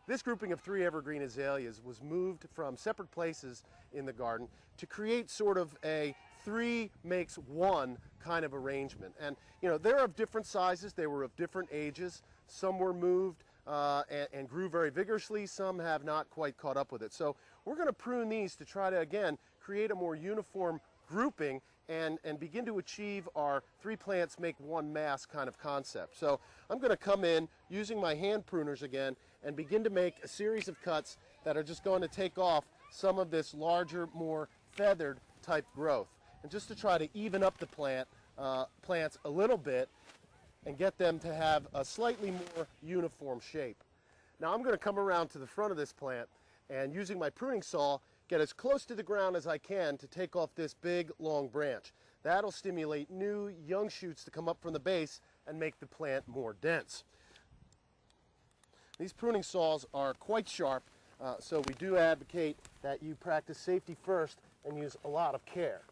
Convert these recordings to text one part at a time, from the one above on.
This grouping of 3 evergreen azaleas was moved from separate places in the garden to create sort of a 3 makes 1 kind of arrangement. And you know, they're of different sizes, they were of different ages. Some were moved and grew very vigorously, some have not quite caught up with it. So we're going to prune these to try to, again, create a more uniform grouping and begin to achieve our 3 plants make 1 mass kind of concept. So I'm going to come in using my hand pruners again and begin to make a series of cuts that are just going to take off some of this larger, more feathered type growth. And just to try to even up the plants a little bit and get them to have a slightly more uniform shape. Now I'm going to come around to the front of this plant and using my pruning saw get as close to the ground as I can to take off this big long branch. That'll stimulate new young shoots to come up from the base and make the plant more dense. These pruning saws are quite sharp, so we do advocate that you practice safety first and use a lot of care.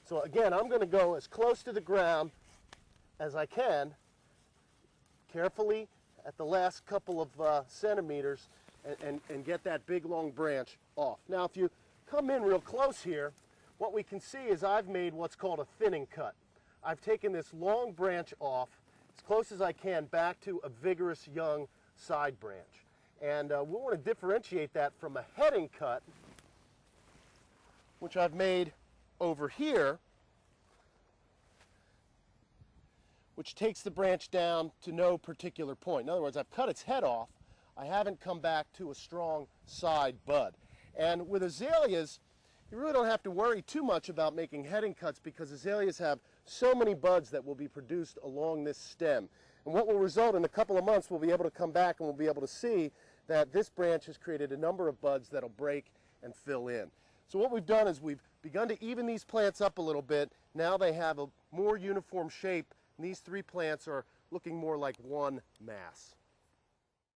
So again, I'm going to go as close to the ground as I can, carefully at the last couple of centimeters, and get that big long branch off. Now if you come in real close here, what we can see is I've made what's called a thinning cut. I've taken this long branch off as close as I can back to a vigorous young side branch. And we want to differentiate that from a heading cut, which I've made over here, which takes the branch down to no particular point. In other words, I've cut its head off. I haven't come back to a strong side bud. And with azaleas, you really don't have to worry too much about making heading cuts because azaleas have so many buds that will be produced along this stem. And what will result in a couple of months, we'll be able to come back and we'll be able to see that this branch has created a number of buds that'll break and fill in. So what we've done is we've begun to even these plants up a little bit. Now they have a more uniform shape, and these 3 plants are looking more like 1 mass.